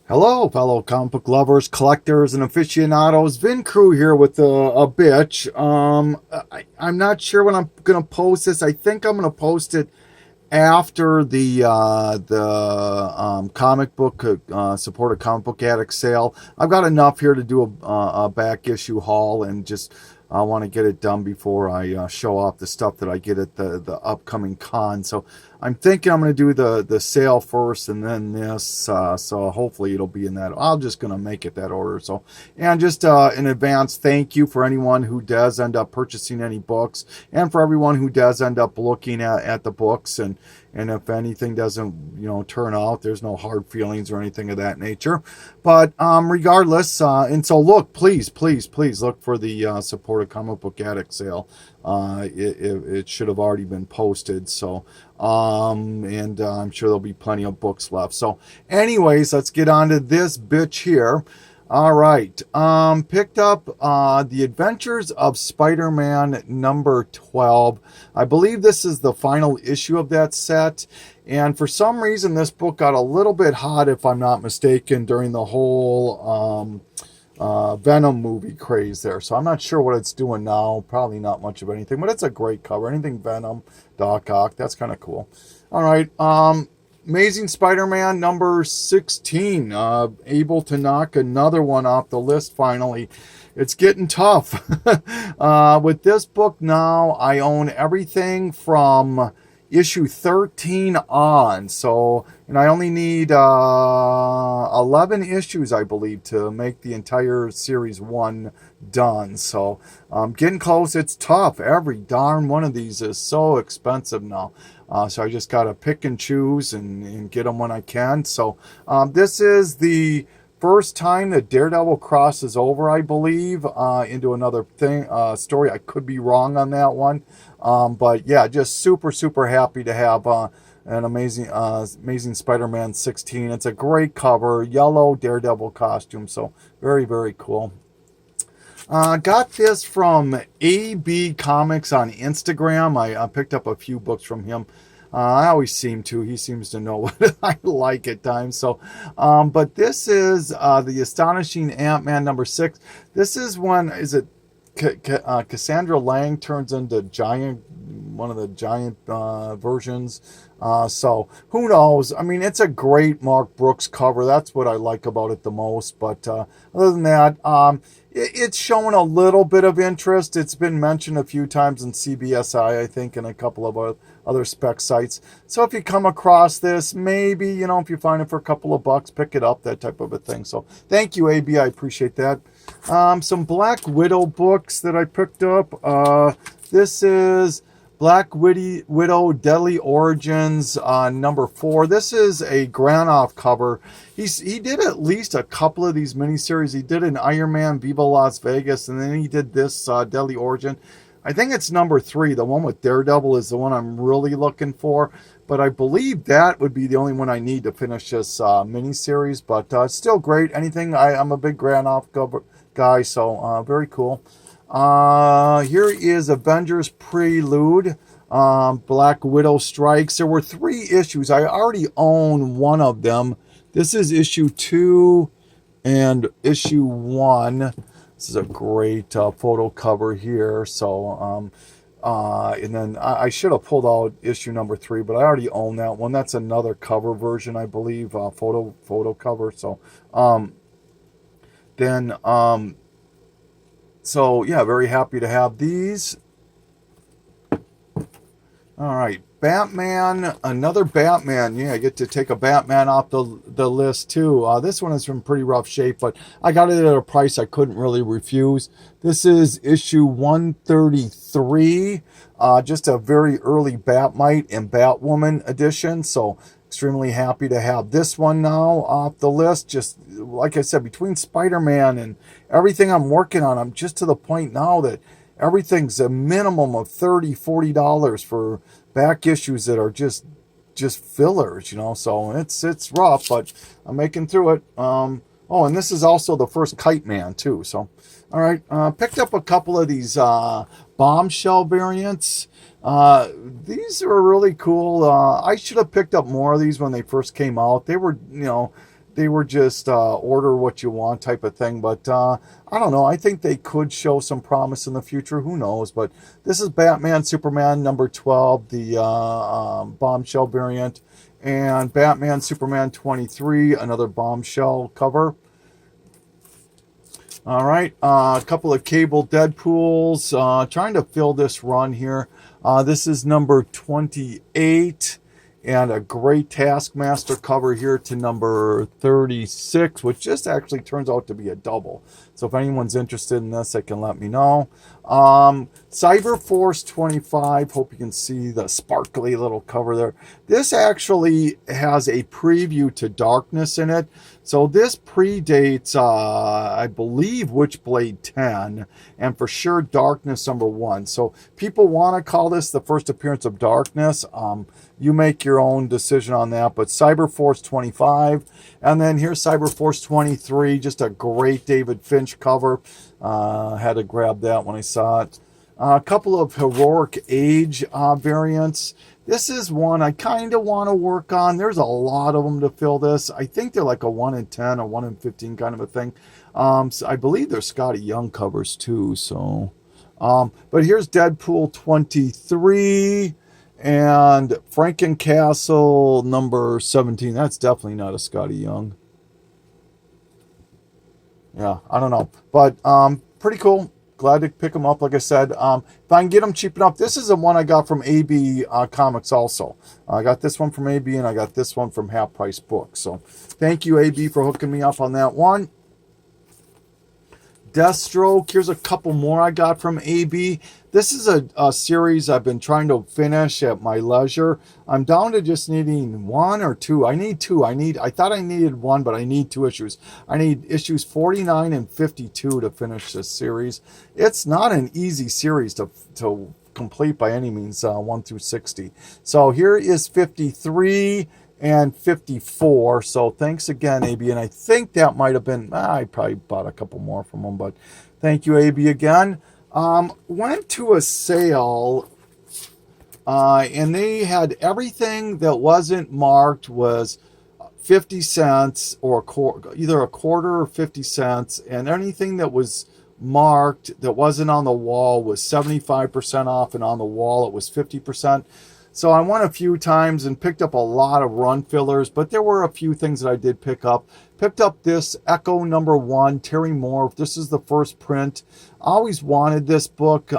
Hello, fellow comic book lovers, collectors, and aficionados. Vin Crew here with a bitch. I'm not sure when I'm gonna post this. I think I'm gonna post it after the comic book support a comic book addict sale. I've got enough here to do a back issue haul, and just I want to get it done before I show off the stuff that I get at the upcoming con. So I'm thinking I'm going to do the sale first and then this. So hopefully it'll be in that. I'm just going to make it that order. So, and just in advance, thank you for anyone who does end up purchasing any books, and for everyone who does end up looking at the books. And if anything doesn't, turn out, there's no hard feelings or anything of that nature. But regardless, and so look, please look for the support a comic book addict sale. It should have already been posted. So, and I'm sure there'll be plenty of books left. So, anyways, let's get on to this bitch here. All right. Picked up The Adventures of Spider-Man number 12. I believe this is the final issue of that set. And for some reason, this book got a little bit hot, if I'm not mistaken, during the whole Venom movie craze there. So I'm not sure what it's doing now. Probably not much of anything, but it's a great cover. Anything Venom, Doc Ock, that's kind of cool. All right. Amazing Spider-Man number 16, able to knock another one off the list finally. It's getting tough. With this book now, I own everything from issue 13 on. So, and I only need 11 issues, I believe, to make the entire series 1 done. So, getting close. It's tough. Every darn one of these is so expensive now. So I just got to pick and choose and get them when I can. So this is the first time that Daredevil crosses over, I believe, into another story. I could be wrong on that one. But yeah, just super happy to have an amazing Spider-Man 16. It's a great cover, yellow Daredevil costume. So very cool. Got this from AB Comics on Instagram. I picked up a few books from him. I always seem to. He seems to know what I like at times. So, but this is the Astonishing Ant-Man number 6. This is when Cassandra Lang turns into one of the giant versions. So who knows? I mean, it's a great Mark Brooks cover. That's what I like about it the most. But other than that, it's showing a little bit of interest. It's been mentioned a few times in CBSI, I think, and a couple of other spec sites. So if you come across this, maybe, if you find it for a couple of bucks, pick it up, that type of a thing. So thank you, AB. I appreciate that. Some Black Widow books that I picked up. This is Black Widow Deadly Origins number 4. This is a Granoff cover. He did at least a couple of these miniseries. He did an Iron Man Viva Las Vegas, and then he did this Deadly Origin. I think it's number 3. The one with Daredevil is the one I'm really looking for. But I believe that would be the only one I need to finish this miniseries. But it's still great. I'm a big Granoff guy, so very cool. Here is Avengers Prelude, Black Widow Strikes. There were 3 issues. I already own one of them. This is issue 2 and issue 1. This is a great photo cover here. So, and then I should have pulled out issue number 3, but I already own that one. That's another cover version, I believe, photo cover. So, so yeah, very happy to have these. All right, Batman, another Batman. Yeah, I get to take a Batman off the list too. This one is in pretty rough shape, but I got it at a price I couldn't really refuse. This is issue 133, just a very early Batmite and Batwoman edition. So extremely happy to have this one now off the list. Just like I said, between Spider-Man and everything I'm working on, I'm just to the point now that everything's a minimum of $30-$40 for back issues that are just fillers, so it's rough, but I'm making through it. And this is also the first Kite Man too. So all right, picked up a couple of these bombshell variants. These are really cool. I should have picked up more of these when they first came out. They were, they were just order what you want type of thing. But I don't know. I think they could show some promise in the future. Who knows? But this is Batman Superman number 12, the bombshell variant, and Batman Superman 23, another bombshell cover. All right, a couple of cable Deadpools. Trying to fill this run here. This is number 28, and a great Taskmaster cover here to number 36, which just actually turns out to be a double. So if anyone's interested in this, they can let me know. Cyber Force 25. Hope you can see the sparkly little cover there. This actually has a preview to Darkness in it. So this predates, I believe, Witchblade 10, and for sure Darkness number 1. So people want to call this the first appearance of Darkness. You make your own decision on that. But Cyber Force 25, and then here's Cyber Force 23, just a great David Finch cover. Had to grab that when I saw it. A couple of Heroic Age variants. This is one I kind of want to work on. There's a lot of them to fill this. I think they're like a 1 in 10 or 1 in 15 kind of a thing. So I believe they're Scotty Young covers too. So, but here's Deadpool 23 and Frankencastle number 17. That's definitely not a Scotty Young. Yeah, I don't know. But pretty cool. Glad to pick them up, like I said. If I can get them cheap enough, this is the one I got from AB Comics also. I got this one from AB, and I got this one from Half Price Books. So thank you, AB, for hooking me up on that one. Deathstroke. Here's a couple more I got from AB. This is a series I've been trying to finish at my leisure. I'm down to just needing 1 or 2. I need 2. I thought I needed 1, but I need 2 issues. I need issues 49 and 52 to finish this series. It's not an easy series to complete by any means, 1 through 60. So here is 53 and 54. So thanks again, AB. And I think that might have been, I probably bought a couple more from them, but thank you, AB, again. Went to a sale, and they had everything that wasn't marked was 50 cents or either a quarter or 50 cents, and anything that was marked that wasn't on the wall was 75% off, and on the wall it was 50%. So I went a few times and picked up a lot of run fillers, but there were a few things that I did pick up. Picked up this Echo number 1, Terry Moore. This is the first print. Always wanted this book.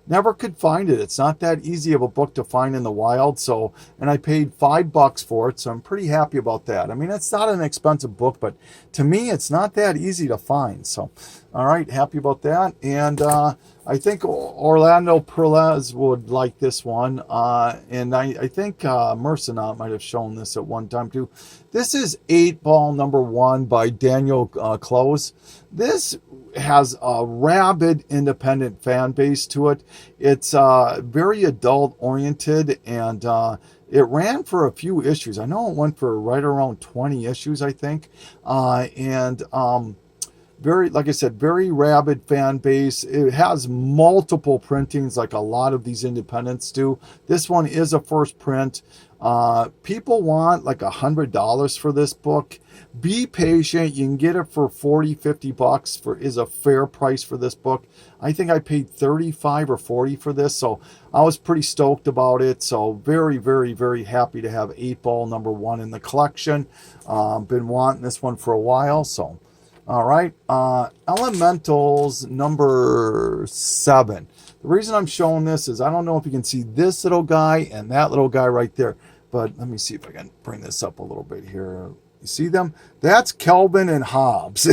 Never could find it. It's not that easy of a book to find in the wild. So, and I paid $5 for it. So I'm pretty happy about that. I mean, it's not an expensive book, but to me, it's not that easy to find. So, all right, happy about that. And I think Orlando Perez would like this one. And I think Mercenaut might have shown this at one time too. This is 8-Ball number 1 by Daniel Close. This has a rabid independent fan base to it. It's very adult oriented, and it ran for a few issues. I know it went for right around 20 issues, I think. Very, like I said, very rabid fan base. It has multiple printings like a lot of these independents do. This one is a first print. People want like $100 for this book. Be patient. You can get it for $40-50 is a fair price for this book. I think I paid $35 or $40 for this, so I was pretty stoked about it. So very, very, very happy to have 8-Ball number 1 in the collection. Been wanting this one for a while, so. All right, Elementals number 7. The reason I'm showing this is I don't know if you can see this little guy and that little guy right there, but let me see if I can bring this up a little bit here. You see them? That's Kelvin and Hobbes.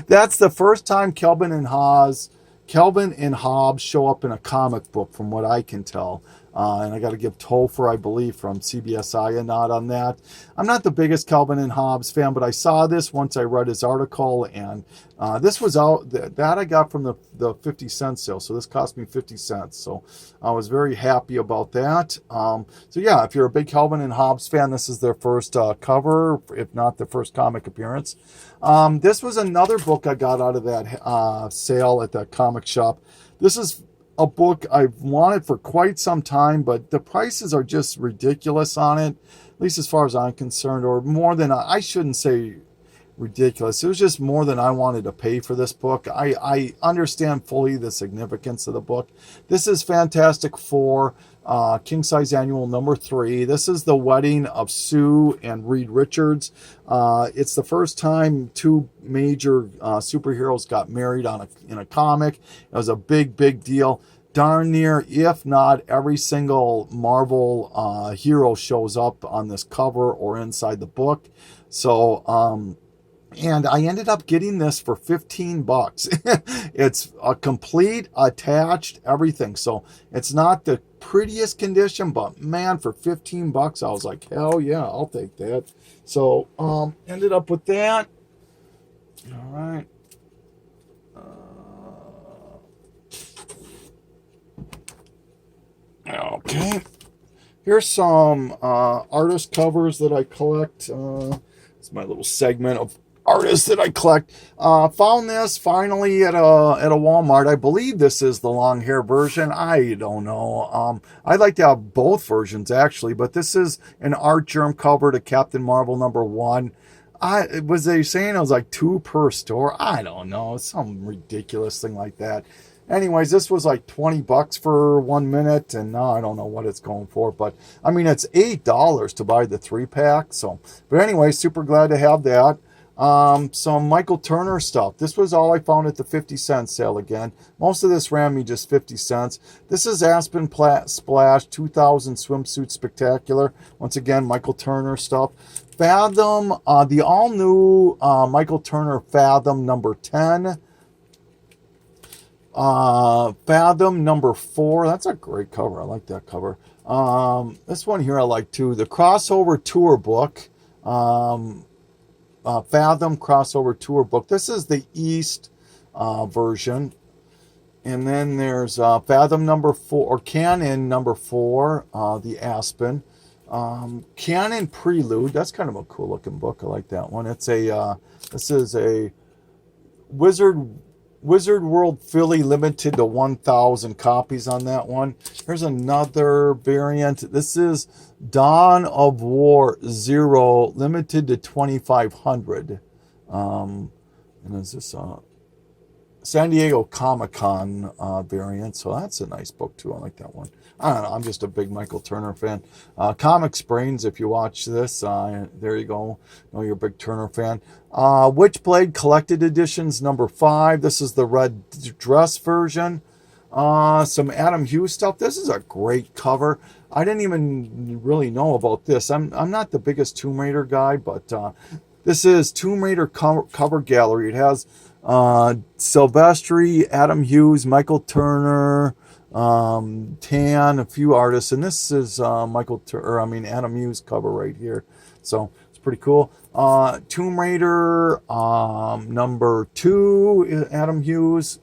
That's the first time Kelvin and Hobbes show up in a comic book, from what I can tell. And I got to give Topher, I believe, from CBSI a nod on that. I'm not the biggest Kelvin and Hobbes fan, but I saw this once I read his article, and this was out, that I got from the 50 cent sale, so this cost me 50 cents. So I was very happy about that. So yeah, if you're a big Kelvin and Hobbes fan, this is their first cover, if not the first comic appearance. This was another book I got out of that sale at the comic shop. This is a book I've wanted for quite some time, but the prices are just ridiculous on it, at least as far as I'm concerned, or more than, I shouldn't say ridiculous. It was just more than I wanted to pay for this book. I understand fully the significance of the book. This is Fantastic Four, King Size Annual number 3. This is the wedding of Sue and Reed Richards. It's the first time two major superheroes got married in a comic. It was a big deal. Darn near, if not every single Marvel hero shows up on this cover or inside the book. So, and I ended up getting this for $15. It's a complete, attached, everything. So it's not the prettiest condition, but man, for $15, I was like, hell yeah, I'll take that. So, ended up with that. All right. Okay. Here's some artist covers that I collect. It's my little segment of artists that I collect. Found this finally at a Walmart. I believe this is the long hair version. I don't know. I'd like to have both versions actually, but this is an Art Germ cover to Captain Marvel number 1. Was they saying it was like 2 per store? I don't know. Some ridiculous thing like that. Anyways, this was like $20 for 1 minute, and now I don't know what it's going for, but I mean, it's $8 to buy the 3-pack. So, but anyway, super glad to have that. Some Michael Turner stuff. This was all I found at the 50-cent sale again. Most of this ran me just 50 cents. This is Aspen Splash 2000 Swimsuit Spectacular. Once again, Michael Turner stuff. Fathom, the all-new Michael Turner Fathom number 10. Fathom number 4. That's a great cover. I like that cover. This one here I like too. The crossover tour book. Fathom crossover tour book. This is the East version. And then there's Fathom number 4, or Canon number 4, the Aspen. Canon Prelude. That's kind of a cool looking book. I like that one. It's this is a Wizard World Philly limited to 1,000 copies on that one. Here's another variant. This is Dawn of War 0 limited to 2,500. And is this San Diego Comic-Con variant? So that's a nice book too. I like that one. I don't know. I'm just a big Michael Turner fan. Comics Brains, if you watch this, there you go. Know you're a big Turner fan. Witchblade Collected Editions number 5. This is the red dress version. Some Adam Hughes stuff. This is a great cover. I didn't even really know about this. I'm not the biggest Tomb Raider guy, but this is Tomb Raider cover gallery. It has Silvestri, Adam Hughes, Michael Turner, Tan, a few artists, and this is Adam Hughes cover right here. So it's pretty cool. Tomb Raider number 2, Adam Hughes,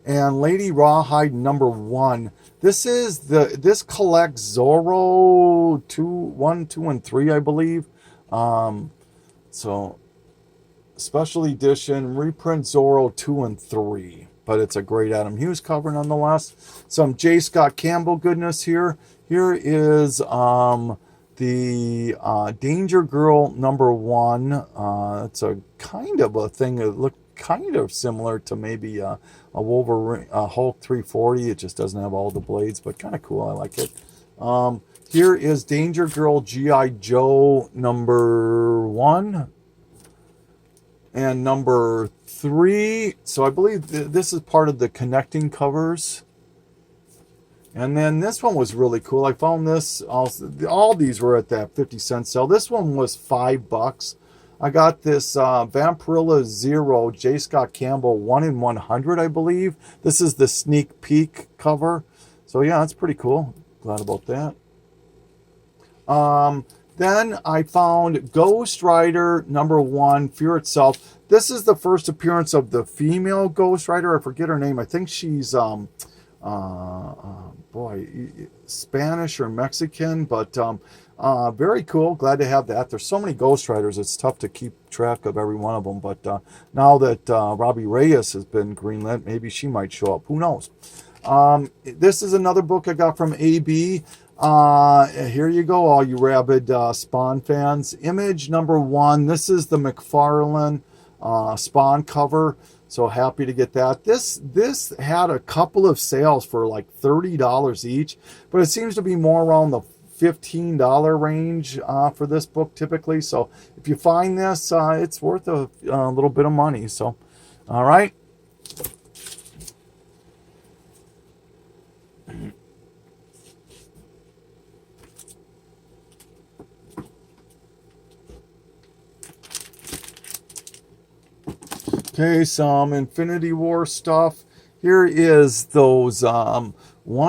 and Lady Rawhide number 1. This collects Zorro 1, 2, and 3, I believe. So special edition reprint Zorro 2 and 3. But it's a great Adam Hughes cover nonetheless. Some J. Scott Campbell goodness here. Here is the Danger Girl number 1. It's a kind of a thing that looked kind of similar to maybe a Wolverine, Hulk 340. It just doesn't have all the blades, but kind of cool. I like it. Here is Danger Girl G.I. Joe number 1. And number 3, so I believe this is part of the connecting covers. And then this one was really cool. I found this, all these were at that 50-cent sale. This one was $5. I got this Vampirilla Zero J. Scott Campbell 1 in 100, I believe. This is the sneak peek cover. So yeah, that's pretty cool. Glad about that. Then I found Ghost Rider number 1, Fear Itself. This is the first appearance of the female Ghost Rider. I forget her name. I think she's Spanish or Mexican, but very cool. Glad to have that. There's so many Ghost Riders, it's tough to keep track of every one of them. But now that Robbie Reyes has been greenlit, maybe she might show up. Who knows? This is another book I got from AB. Here you go, all you rabid Spawn fans. Image number 1. This is the McFarlane Spawn cover. So happy to get that. This had a couple of sales for like $30 each, but it seems to be more around the $15 range for this book typically. So if you find this, it's worth a little bit of money. So, all right. Okay, some Infinity War stuff. Here is those 1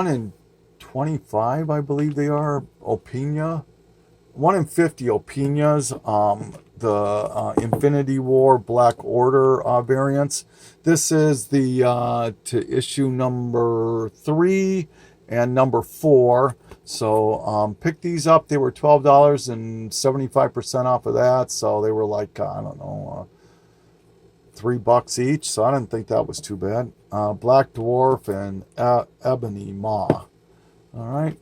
in 25, I believe they are, Opinia. 1 in 50 Opinias, the Infinity War Black Order variants. This is the to issue number 3 and number 4. So pick these up. They were $12 and 75% off of that. So they were like, I don't know, $3 each, so I didn't think that was too bad. Black Dwarf and Ebony Maw. All right.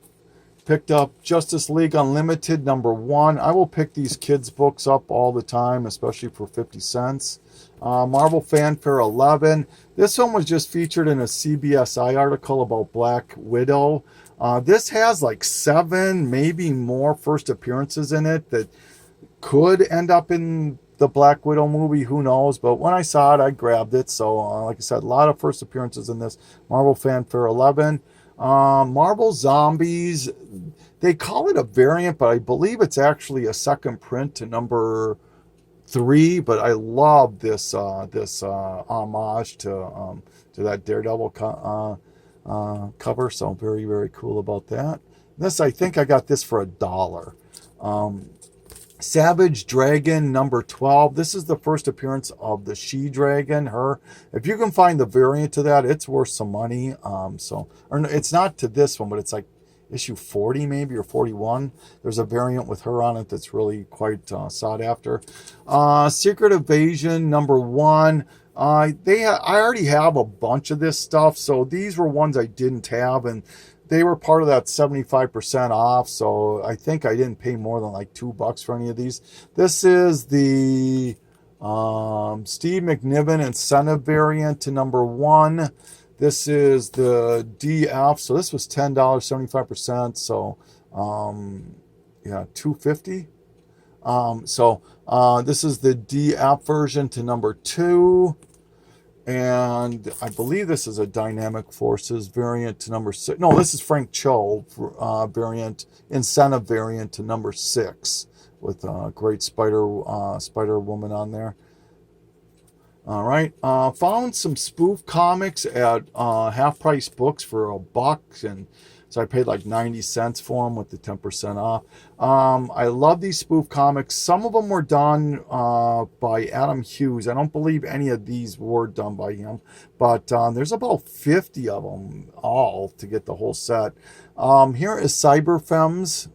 Picked up Justice League Unlimited number 1. I will pick these kids' books up all the time, especially for 50 cents. Marvel Fanfare 11. This one was just featured in a CBSI article about Black Widow. This has like 7, maybe more first appearances in it that could end up in the Black Widow movie, who knows? But when I saw it, I grabbed it. So, like I said, a lot of first appearances in this. Marvel Fanfare 11. Marvel Zombies. They call it a variant, but I believe it's actually a second print to number 3. But I love this homage to that Daredevil cover. So very, very cool about that. This, I think I got this for $1. Savage Dragon number 12. This is the first appearance of the She-Dragon, her. If you can find the variant to that, it's worth some money. So, or it's not to this one, but it's like issue 40 maybe, or 41. There's a variant with her on it that's really quite sought after. Secret Invasion number 1. I already have a bunch of this stuff, so these were ones I didn't have, and they were part of that 75% off, so I think I didn't pay more than like $2 for any of these. This is the Steve McNiven incentive variant to number 1. This is the DF, so this was $10, 75%, so yeah, $2.50. This is the DF version to number 2. And I believe this is a Dynamic Forces variant to number 6. No, this is Frank Cho variant, incentive variant to number 6 with a great Spider Woman on there. All right. Found some spoof comics at Half Price Books for $1, and so I paid like 90 cents for them with the 10% off. I love these spoof comics. Some of them were done by Adam Hughes. I don't believe any of these were done by him, but there's about 50 of them all to get the whole set. Here is Cyber Femmes,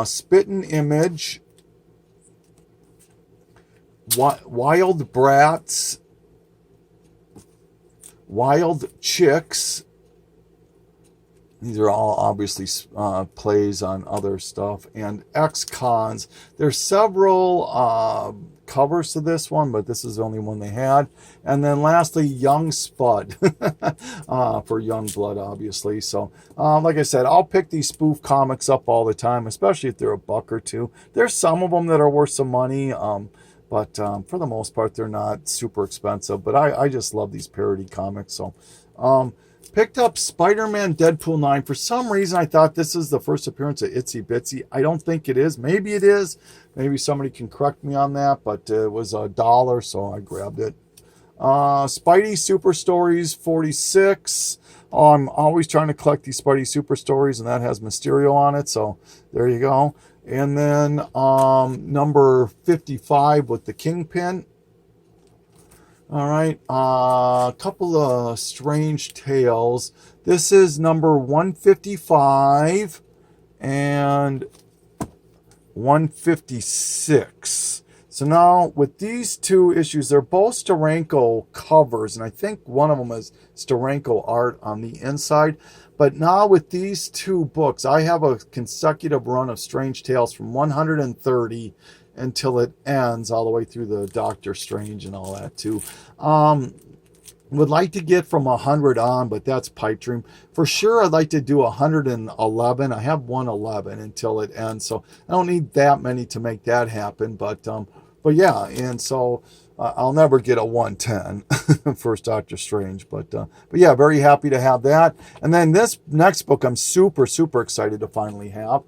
Spittin' Image, Wild Brats, Wild Chicks. These are all obviously plays on other stuff. And Ex-Cons. There's several covers to this one, but this is the only one they had. And then lastly, Young Spud for Young Blood, obviously. So, like I said, I'll pick these spoof comics up all the time, especially if they're $1 or $2. There's some of them that are worth some money, but for the most part, they're not super expensive. But I just love these parody comics. So, picked up Spider-Man Deadpool 9. For some reason, I thought this is the first appearance of Itsy Bitsy. I don't think it is. Maybe it is. Maybe somebody can correct me on that, but it was $1, so I grabbed it. Spidey Super Stories 46. I'm always trying to collect these Spidey Super Stories, and that has Mysterio on it, so there you go. And then number 55 with the Kingpin. All right, a couple of Strange Tales. This is number 155 and 156. So now with these two issues, they're both Steranko covers, and I think one of them is Steranko art on the inside. But now with these two books, I have a consecutive run of Strange Tales from 130 until it ends, all the way through the Doctor Strange and all that too. Would like to get from 100 on, but that's pipe dream. For sure, I'd like to do 111. I have 111 until it ends, so I don't need that many to make that happen. But yeah, and so I'll never get a 110 first Doctor Strange. But yeah, very happy to have that. And then this next book, I'm super excited to finally have.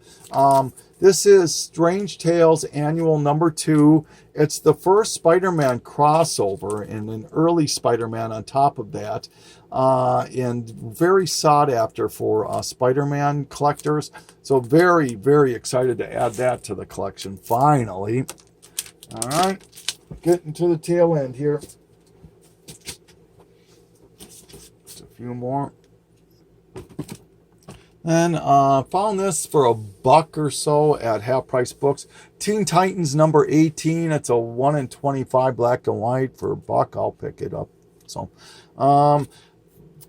This is Strange Tales Annual number 2. It's the first Spider-Man crossover and an early Spider-Man on top of that. And very sought after for Spider-Man collectors. So very excited to add that to the collection finally. All right, getting to the tail end here. Just a few more. Then found this for $1 or so at Half Price Books. Teen Titans number 18. It's a 1 in 25 black and white for $1. I'll pick it up. So,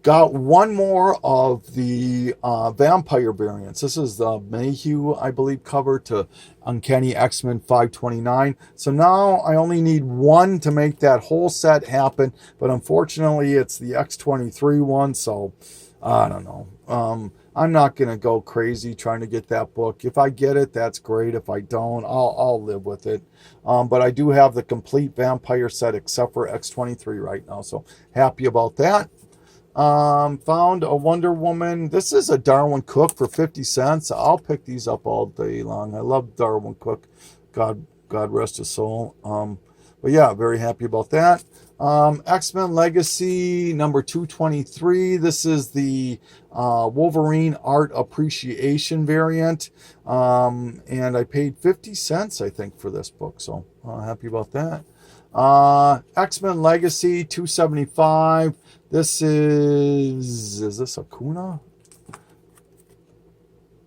got one more of the vampire variants. This is the Mayhew, I believe, cover to Uncanny X-Men 529. So now I only need one to make that whole set happen. But unfortunately, it's the X23 one. So I don't know. I'm not going to go crazy trying to get that book. If I get it, that's great. If I don't, I'll live with it. But I do have the complete vampire set except for X23 right now. So happy about that. Found a Wonder Woman. This is a Darwin Cook for 50 cents. I'll pick these up all day long. I love Darwin Cook. God rest his soul. But yeah, very happy about that. X-Men Legacy number 223. This is the Wolverine Art Appreciation variant. And I paid 50 cents, I think, for this book. So happy about that. X-Men Legacy 275. This is this Acuna?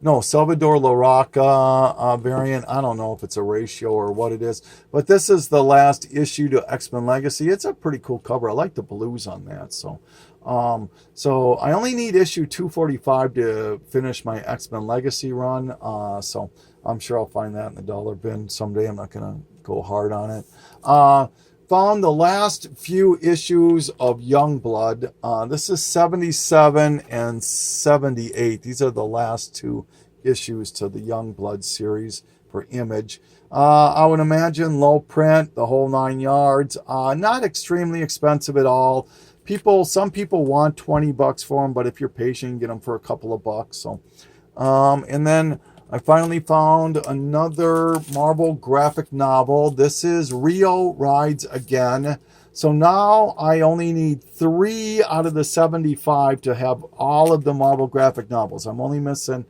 No, Salvador Larroca variant. I don't know if it's a ratio or what it is. But this is the last issue to X-Men Legacy. It's a pretty cool cover. I like the blues on that. So I only need issue 245 to finish my X-Men Legacy run. So I'm sure I'll find that in the dollar bin someday. I'm not going to go hard on it. Found the last few issues of Youngblood. This is 77 and 78. These are the last two issues to the Youngblood series for Image. I would imagine low print, the whole 9 yards. Not extremely expensive at all. Some people want $20 for them, but if you're patient, you get them for a couple of bucks. So, and then I finally found another Marvel graphic novel. This is Rio Rides Again. So now I only need 3 out of the 75 to have all of the Marvel graphic novels. I'm only missing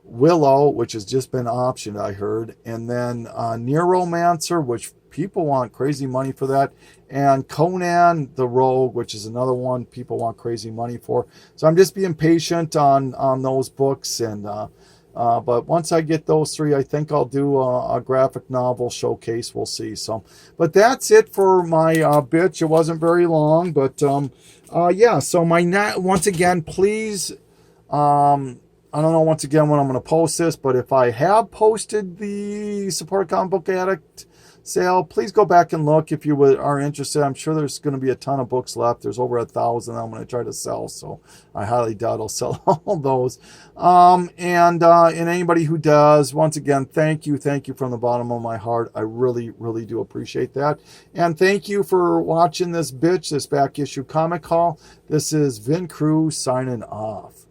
Willow, which has just been optioned, I heard. And then Neuromancer, which people want crazy money for that. And Conan the Rogue, which is another one people want crazy money for. So I'm just being patient on those books. And but once I get those 3, I think I'll do a graphic novel showcase. We'll see. So, but that's it for my bitch. It wasn't very long, but yeah. So once again, please. I don't know once again when I'm going to post this, but if I have posted the Support a Comic Book Addict sale, please go back and look if you are interested. I'm sure there's going to be a ton of books left. There's over 1,000 I'm going to try to sell, so I highly doubt I'll sell all those. And anybody who does, once again, thank you from the bottom of my heart. I really do appreciate that. And thank you for watching this back issue comic haul. This is Vin Crew signing off.